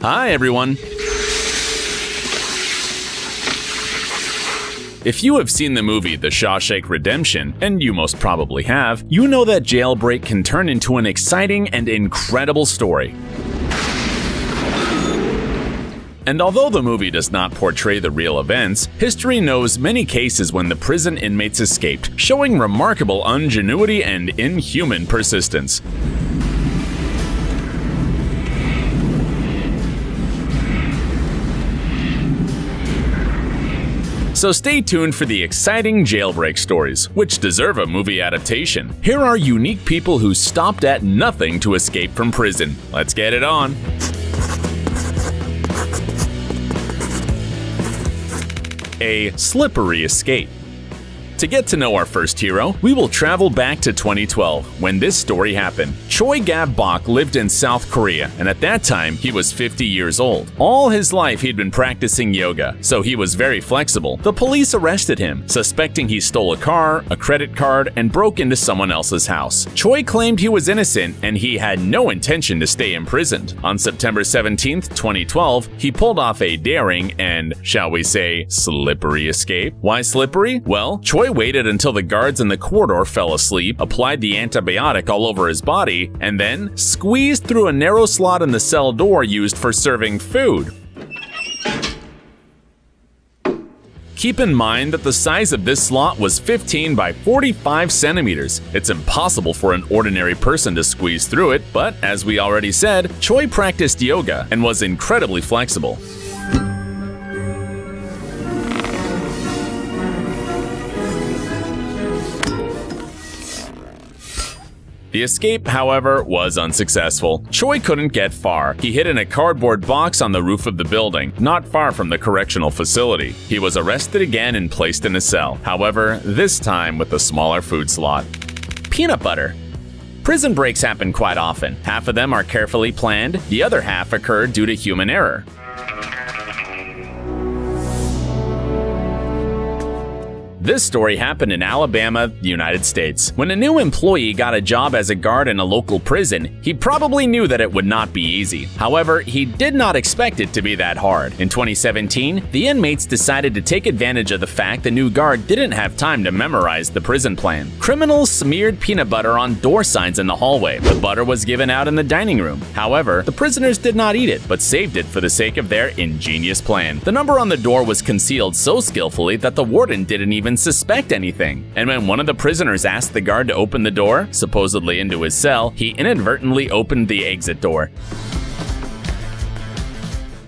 Hi, everyone. If you have seen the movie The Shawshank Redemption, and you most probably have, you know that Jailbreak can turn into an exciting and incredible story. And although the movie does not portray the real events, history knows many cases when the prison inmates escaped, showing remarkable ingenuity and inhuman persistence. So stay tuned for the exciting Jailbreak stories, which deserve a movie adaptation. Here are unique people who stopped at nothing to escape from prison. Let's get it on. A slippery escape. To get to know our first hero, we will travel back to 2012, when this story happened. Choi Gap-bok lived in South Korea, and at that time, he was 50 years old. All his life, he'd been practicing yoga, so he was very flexible. The police arrested him, suspecting he stole a car, a credit card, and broke into someone else's house. Choi claimed he was innocent, and he had no intention to stay imprisoned. On September 17, 2012, he pulled off a daring and, shall we say, slippery escape. Why slippery? Well, Choi waited until the guards in the corridor fell asleep, applied the antibiotic all over his body, and then squeezed through a narrow slot in the cell door used for serving food. Keep in mind that the size of this slot was 15 by 45 centimeters. It's impossible for an ordinary person to squeeze through it, but as we already said, Choi practiced yoga and was incredibly flexible. The escape, however, was unsuccessful. Choi couldn't get far. He hid in a cardboard box on the roof of the building, not far from the correctional facility. He was arrested again and placed in a cell, however, this time with a smaller food slot. Peanut butter. Prison breaks happen quite often. Half of them are carefully planned, the other half occur due to human error. This story happened in Alabama, United States. When a new employee got a job as a guard in a local prison, he probably knew that it would not be easy. However, he did not expect it to be that hard. In 2017, the inmates decided to take advantage of the fact the new guard didn't have time to memorize the prison plan. Criminals smeared peanut butter on door signs in the hallway. The butter was given out in the dining room. However, the prisoners did not eat it, but saved it for the sake of their ingenious plan. The number on the door was concealed so skillfully that the warden didn't even suspect anything. And when one of the prisoners asked the guard to open the door, supposedly into his cell, he inadvertently opened the exit door.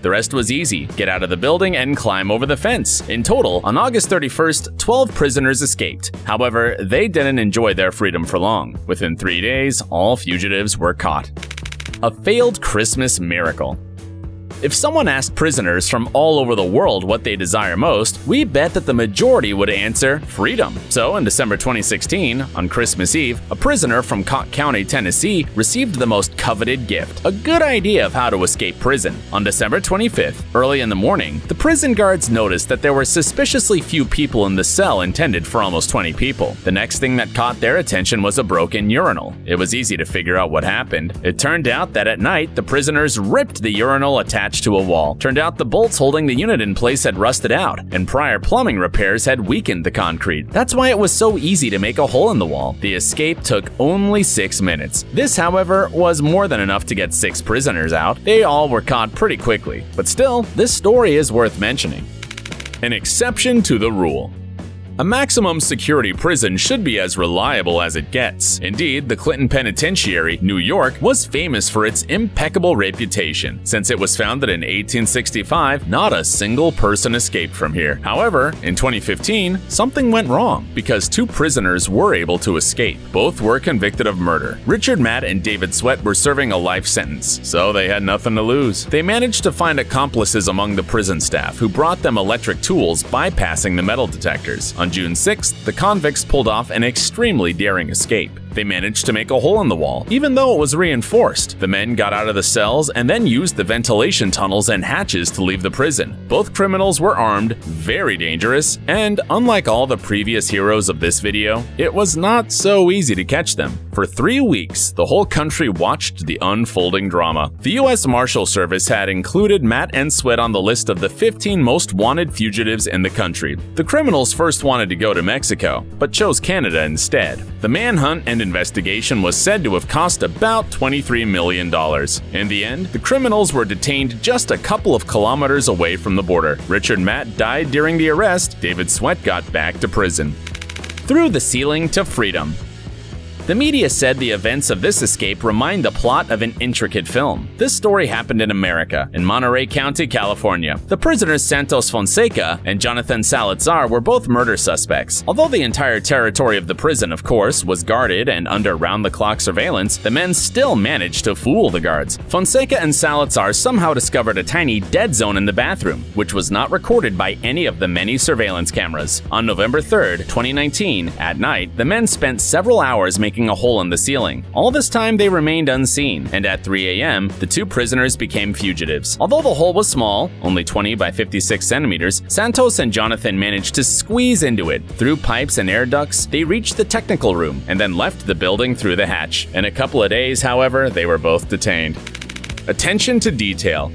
The rest was easy. Get out of the building and climb over the fence. In total, on August 31st, 12 prisoners escaped. However, they didn't enjoy their freedom for long. Within 3 days, all fugitives were caught. A failed Christmas miracle. If someone asked prisoners from all over the world what they desire most, we bet that the majority would answer freedom. So in December 2016, on Christmas Eve, a prisoner from Cocke County, Tennessee, received the most coveted gift, a good idea of how to escape prison. On December 25th, early in the morning, the prison guards noticed that there were suspiciously few people in the cell intended for almost 20 people. The next thing that caught their attention was a broken urinal. It was easy to figure out what happened. It turned out that at night, the prisoners ripped the urinal attached to a wall. Turned out the bolts holding the unit in place had rusted out, and prior plumbing repairs had weakened the concrete. That's why it was so easy to make a hole in the wall. The escape took only 6 minutes. This, however, was more than enough to get 6 prisoners out. They all were caught pretty quickly. But still, this story is worth mentioning. An exception to the rule. A maximum security prison should be as reliable as it gets. Indeed, the Clinton Penitentiary, New York, was famous for its impeccable reputation. Since it was founded in 1865, not a single person escaped from here. However, in 2015, something went wrong because 2 prisoners were able to escape. Both were convicted of murder. Richard Matt and David Sweat were serving a life sentence, so they had nothing to lose. They managed to find accomplices among the prison staff who brought them electric tools bypassing the metal detectors. On June 6th, the convicts pulled off an extremely daring escape. They managed to make a hole in the wall, even though it was reinforced. The men got out of the cells and then used the ventilation tunnels and hatches to leave the prison. Both criminals were armed, very dangerous, and unlike all the previous heroes of this video, it was not so easy to catch them. For 3 weeks, the whole country watched the unfolding drama. The U.S. Marshal Service had included Matt and Sweat on the list of the 15 most wanted fugitives in the country. The criminals first wanted to go to Mexico, but chose Canada instead. The manhunt and investigation was said to have cost about $23 million. In the end, the criminals were detained just a couple of kilometers away from the border. Richard Matt died during the arrest. David Sweat got back to prison. Through the ceiling to freedom. The media said the events of this escape remind the plot of an intricate film. This story happened in America, in Monterey County, California. The prisoners Santos Fonseca and Jonathan Salazar were both murder suspects. Although the entire territory of the prison, of course, was guarded and under round-the-clock surveillance, the men still managed to fool the guards. Fonseca and Salazar somehow discovered a tiny dead zone in the bathroom, which was not recorded by any of the many surveillance cameras. On November 3rd, 2019, at night, the men spent several hours making a hole in the ceiling. All this time they remained unseen, and at 3 a.m., the two prisoners became fugitives. Although the hole was small, only 20 by 56 centimeters, Santos and Jonathan managed to squeeze into it. Through pipes and air ducts, they reached the technical room and then left the building through the hatch. In a couple of days, however, they were both detained. Attention to detail.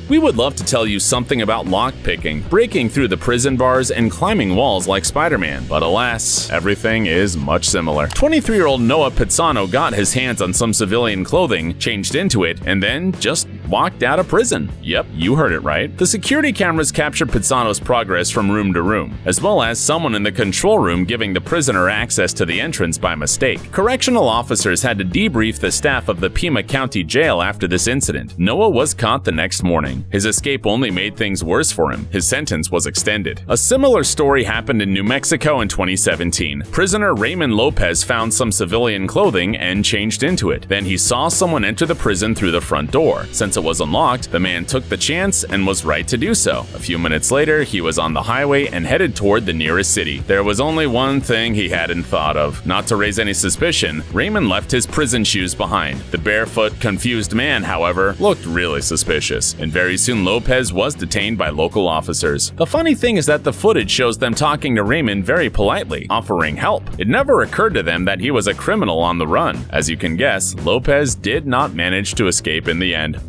We would love to tell you something about lockpicking, breaking through the prison bars, and climbing walls like Spider-Man, but alas, everything is much similar. 23-year-old Noah Pizzano got his hands on some civilian clothing, changed into it, and then just walked out of prison. Yep, you heard it right. The security cameras captured Pizzano's progress from room to room, as well as someone in the control room giving the prisoner access to the entrance by mistake. Correctional officers had to debrief the staff of the Pima County Jail after this incident. Noah was caught the next morning. His escape only made things worse for him. His sentence was extended. A similar story happened in New Mexico in 2017. Prisoner Raymond Lopez found some civilian clothing and changed into it. Then he saw someone enter the prison through the front door. Since it was unlocked, the man took the chance and was right to do so. A few minutes later, he was on the highway and headed toward the nearest city. There was only one thing he hadn't thought of. Not to raise any suspicion, Raymond left his prison shoes behind. The barefoot, confused man, however, looked really suspicious, and very soon Lopez was detained by local officers. The funny thing is that the footage shows them talking to Raymond very politely, offering help. It never occurred to them that he was a criminal on the run. As you can guess, Lopez did not manage to escape in the end.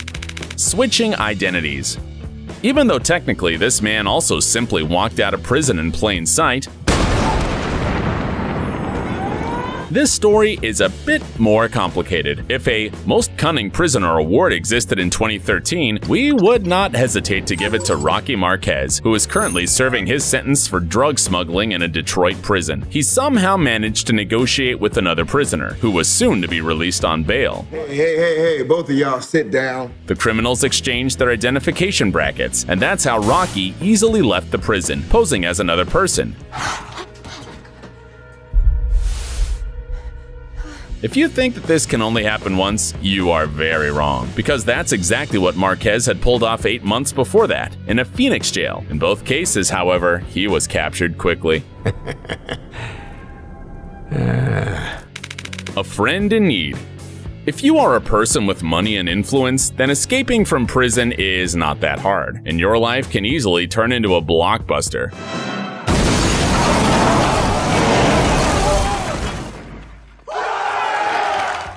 Switching identities. Even though technically this man also simply walked out of prison in plain sight, this story is a bit more complicated. If a Most Cunning Prisoner award existed in 2013, we would not hesitate to give it to Rocky Marquez, who is currently serving his sentence for drug smuggling in a Detroit prison. He somehow managed to negotiate with another prisoner, who was soon to be released on bail. Hey, both of y'all sit down. The criminals exchanged their identification brackets, and that's how Rocky easily left the prison, posing as another person. If you think that this can only happen once, you are very wrong, because that's exactly what Marquez had pulled off 8 months before that, in a Phoenix jail. In both cases, however, he was captured quickly. A friend in need. If you are a person with money and influence, then escaping from prison is not that hard, and your life can easily turn into a blockbuster.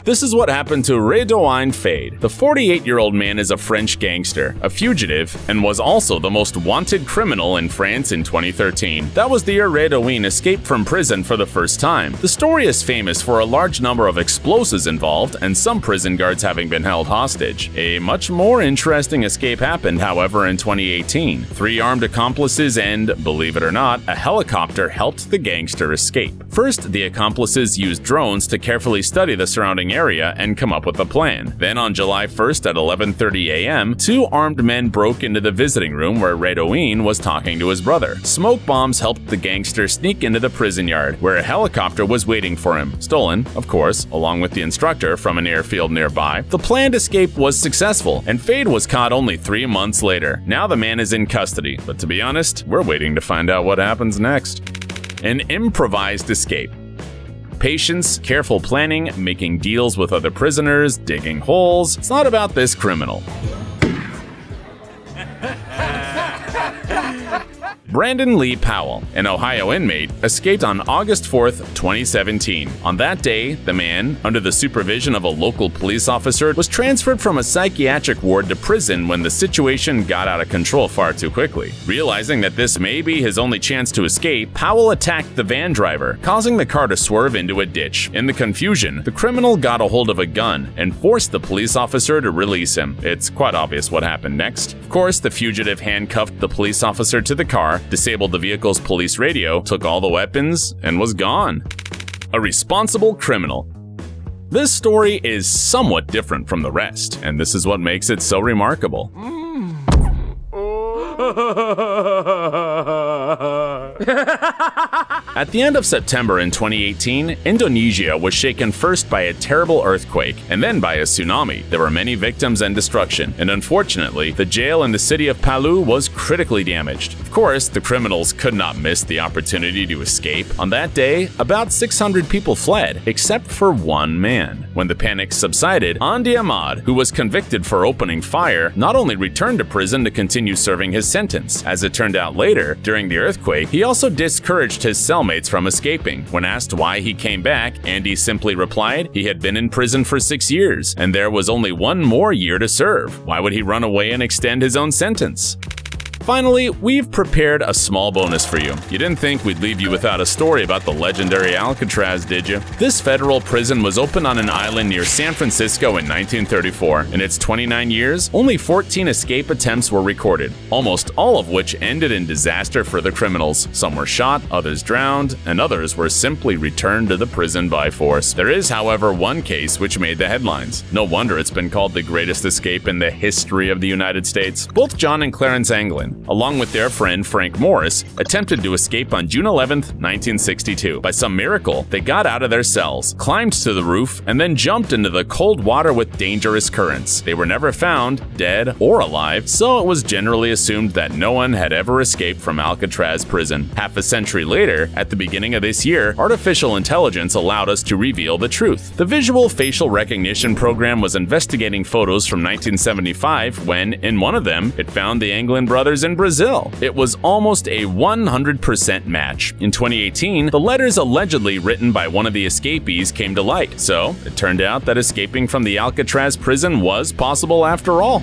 This is what happened to Redouane Fade. The 48-year-old man is a French gangster, a fugitive, and was also the most wanted criminal in France in 2013. That was the year Redouane escaped from prison for the first time. The story is famous for a large number of explosives involved and some prison guards having been held hostage. A much more interesting escape happened, however, in 2018. 3 armed accomplices and, believe it or not, a helicopter helped the gangster escape. First, the accomplices used drones to carefully study the surrounding area and come up with a plan. Then on July 1st at 11:30 a.m., 2 armed men broke into the visiting room where Redouane was talking to his brother. Smoke bombs helped the gangster sneak into the prison yard, where a helicopter was waiting for him, stolen, of course, along with the instructor from an airfield nearby. The planned escape was successful, and Fade was caught only 3 months later. Now the man is in custody, but to be honest, we're waiting to find out what happens next. An improvised escape. Patience, careful planning, making deals with other prisoners, digging holes. It's not about this criminal. Brandon Lee Powell, an Ohio inmate, escaped on August 4, 2017. On that day, the man, under the supervision of a local police officer, was transferred from a psychiatric ward to prison when the situation got out of control far too quickly. Realizing that this may be his only chance to escape, Powell attacked the van driver, causing the car to swerve into a ditch. In the confusion, the criminal got a hold of a gun and forced the police officer to release him. It's quite obvious what happened next. Of course, the fugitive handcuffed the police officer to the car, disabled the vehicle's police radio, took all the weapons, and was gone. A responsible criminal. This story is somewhat different from the rest, and this is what makes it so remarkable. At the end of September in 2018, Indonesia was shaken first by a terrible earthquake and then by a tsunami. There were many victims and destruction, and unfortunately, the jail in the city of Palu was critically damaged. Of course, the criminals could not miss the opportunity to escape. On that day, about 600 people fled, except for one man. When the panic subsided, Andi Ahmad, who was convicted for opening fire, not only returned to prison to continue serving his sentence. As it turned out later, during the earthquake, he also discouraged his cellmates from escaping. When asked why he came back, Andi simply replied he had been in prison for 6 years, and there was only one more year to serve. Why would he run away and extend his own sentence? Finally, we've prepared a small bonus for you. You didn't think we'd leave you without a story about the legendary Alcatraz, did you? This federal prison was opened on an island near San Francisco in 1934. In its 29 years, only 14 escape attempts were recorded, almost all of which ended in disaster for the criminals. Some were shot, others drowned, and others were simply returned to the prison by force. There is, however, one case which made the headlines. No wonder it's been called the greatest escape in the history of the United States. Both John and Clarence Anglin, along with their friend Frank Morris, attempted to escape on June 11, 1962. By some miracle, they got out of their cells, climbed to the roof, and then jumped into the cold water with dangerous currents. They were never found, dead or alive, so it was generally assumed that no one had ever escaped from Alcatraz prison. Half a century later, at the beginning of this year, artificial intelligence allowed us to reveal the truth. The visual facial recognition program was investigating photos from 1975 when, in one of them, it found the Anglin brothers in Brazil. It was almost a 100% match. In 2018, the letters allegedly written by one of the escapees came to light, so it turned out that escaping from the Alcatraz prison was possible after all.